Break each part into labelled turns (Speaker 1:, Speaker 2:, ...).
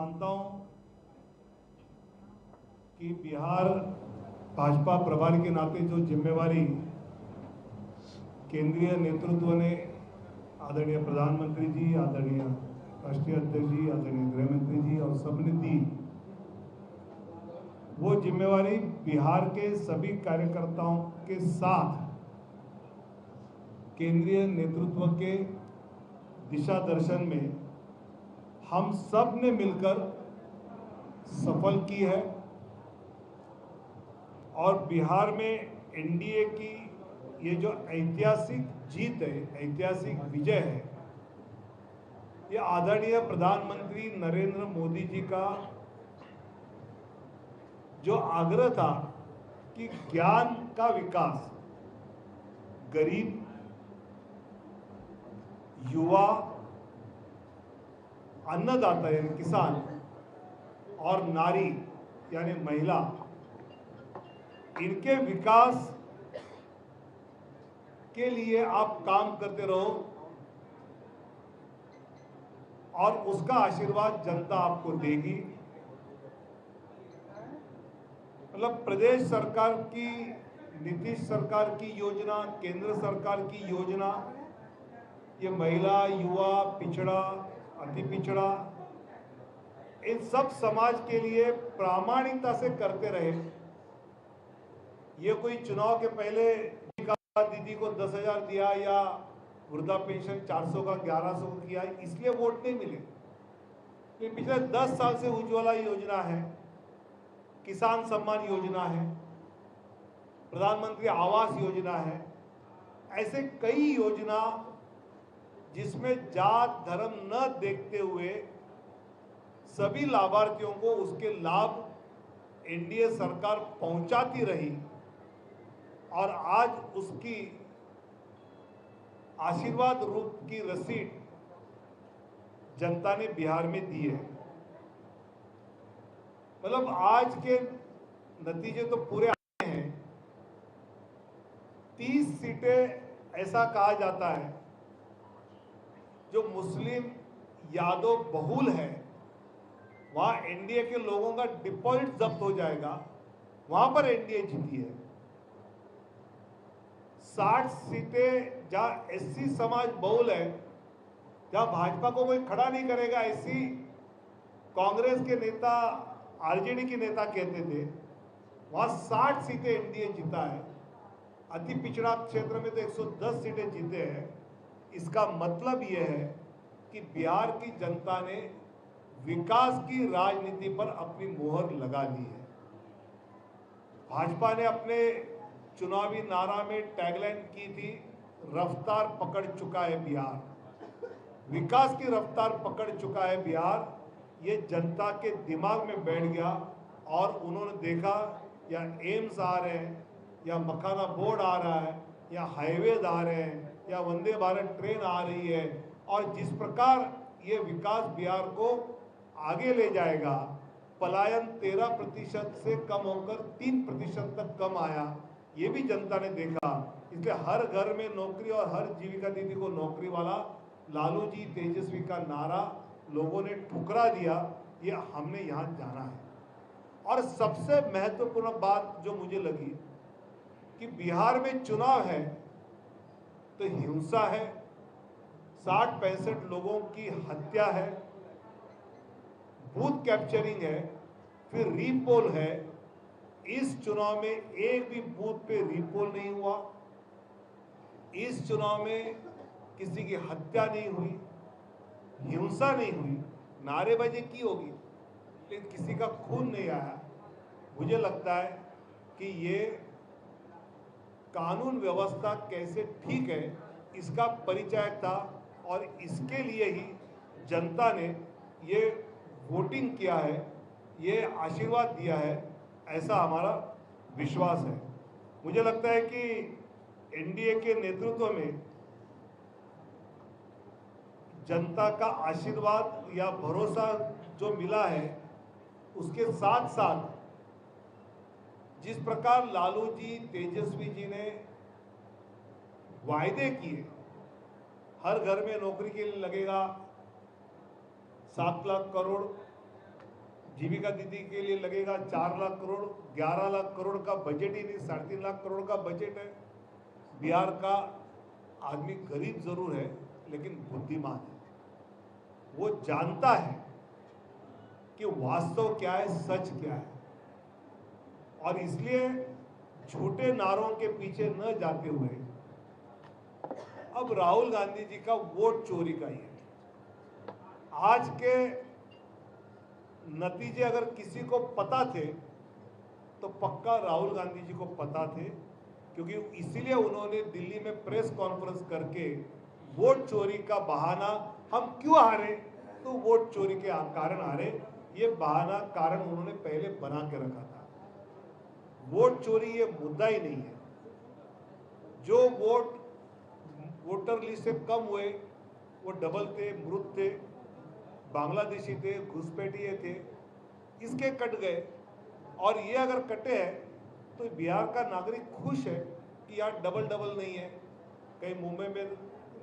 Speaker 1: मानता हूं कि बिहार भाजपा प्रभारी के नाते जो जिम्मेवारी केंद्रीय नेतृत्व ने, आदरणीय प्रधानमंत्री जी, आदरणीय राष्ट्रीय अध्यक्ष जी, आदरणीय गृह मंत्री जी और सबने दी, वो जिम्मेवारी बिहार के सभी कार्यकर्ताओं के साथ केंद्रीय नेतृत्व के दिशा दर्शन में हम सब ने मिलकर सफल की है और बिहार में एनडीए की ये जो ऐतिहासिक जीत है, ऐतिहासिक विजय है, ये आदरणीय प्रधानमंत्री नरेंद्र मोदी जी का जो आग्रह था कि ज्ञान का विकास गरीब, युवा, अन्नदाता यानी किसान और नारी यानी महिला, इनके विकास के लिए आप काम करते रहो और उसका आशीर्वाद जनता आपको देगी। मतलब प्रदेश सरकार की, नीतीश सरकार की योजना, केंद्र सरकार की योजना, ये महिला, युवा, पिछड़ा, अति पिछड़ा, इन सब समाज के लिए प्रामाणिकता से करते रहे। ये कोई चुनाव के पहले दीदी को 10,000 दिया या वृद्धा पेंशन 400 का 1100 किया, इसलिए वोट नहीं मिले। लेकिन पिछले 10 साल से उज्ज्वला योजना है, किसान सम्मान योजना है, प्रधानमंत्री आवास योजना है, ऐसे कई योजना जिसमें जात धर्म न देखते हुए सभी लाभार्थियों को उसके लाभ एनडीए सरकार पहुंचाती रही और आज उसकी आशीर्वाद रूप की रसीद जनता ने बिहार में दी है। मतलब आज के नतीजे तो पूरे आए हैं। 30 सीटें ऐसा कहा जाता है जो मुस्लिम यादव बहुल है, वहां एनडीए के लोगों का डिपॉजिट जब्त हो जाएगा, वहां पर एनडीए जीती है। 60 सीटें जहां एससी समाज बहुल है, जहां भाजपा को कोई खड़ा नहीं करेगा, ऐसी कांग्रेस के नेता, आरजेडी के नेता कहते थे, वहां 60 सीटें एनडीए जीता है। अति पिछड़ा क्षेत्र में तो 110 सीटें जीते हैं। इसका मतलब यह है कि बिहार की जनता ने विकास की राजनीति पर अपनी मोहर लगा ली है। भाजपा ने अपने चुनावी नारा में टैगलाइन की थी, रफ्तार पकड़ चुका है बिहार, विकास की रफ्तार पकड़ चुका है बिहार। ये जनता के दिमाग में बैठ गया और उन्होंने देखा या एम्स आ रहे हैं, या मखाना बोर्ड आ रहा है, या हाईवेज आ रहे हैं, या वंदे भारत ट्रेन आ रही है, और जिस प्रकार ये विकास बिहार को आगे ले जाएगा, पलायन 13% से कम होकर 3% तक कम आया, ये भी जनता ने देखा। इसलिए हर घर में नौकरी और हर जीविका दीदी को नौकरी वाला लालू जी तेजस्वी का नारा लोगों ने ठुकरा दिया। ये हमने यहाँ जाना है। और सबसे महत्वपूर्ण बात जो मुझे लगी कि बिहार में चुनाव है तो हिंसा है, 60-65 लोगों की हत्या है, बूथ कैप्चरिंग है, फिर रीपोल है। इस चुनाव में एक भी बूथ पे रीपोल नहीं हुआ, इस चुनाव में किसी की हत्या नहीं हुई, हिंसा नहीं हुई, नारेबाजी की होगी लेकिन किसी का खून नहीं आया। मुझे लगता है कि ये कानून व्यवस्था कैसे ठीक है इसका परिचायक था और इसके लिए ही जनता ने ये वोटिंग किया है, ये आशीर्वाद दिया है, ऐसा हमारा विश्वास है। मुझे लगता है कि एनडीए के नेतृत्व में जनता का आशीर्वाद या भरोसा जो मिला है, उसके साथ साथ जिस प्रकार लालू जी, तेजस्वी जी ने वायदे किए, हर घर में नौकरी के लिए लगेगा 7 लाख करोड़, जीविका दीदी के लिए लगेगा 4 लाख करोड़, 11 लाख करोड़ का बजट ही नहीं, 3.5 लाख करोड़ का बजट है। बिहार का आदमी गरीब जरूर है लेकिन बुद्धिमान है, वो जानता है कि वास्तव क्या है, सच क्या है, और इसलिए झूठे नारों के पीछे न जाते हुए अब राहुल गांधी जी का वोट चोरी का ही है। आज के नतीजे अगर किसी को पता थे तो पक्का राहुल गांधी जी को पता थे, क्योंकि इसीलिए उन्होंने दिल्ली में प्रेस कॉन्फ्रेंस करके वोट चोरी का बहाना, हम क्यों हारे तो वोट चोरी के कारण हारे, ये बहाना कारण उन्होंने पहले बना के रखा था। वोट चोरी ये मुद्दा ही नहीं है। जो वोटर लिस्ट से कम हुए वो डबल थे, मृत थे, बांग्लादेशी थे, घुसपैठिए थे, इसके कट गए। और ये अगर कटे हैं तो बिहार का नागरिक खुश है कि यार डबल नहीं है। कहीं मुंबई में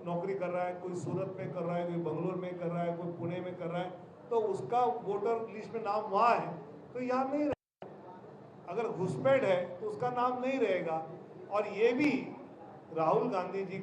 Speaker 1: नौकरी कर रहा है, कोई सूरत में कर रहा है, कोई बंगलोर में कर रहा है, कोई पुणे में कर रहा है, तो उसका वोटर लिस्ट में नाम वहाँ है तो यहाँ नहीं रहेगा। अगर घुसपैठ है तो उसका नाम नहीं रहेगा। और ये भी राहुल गांधी जी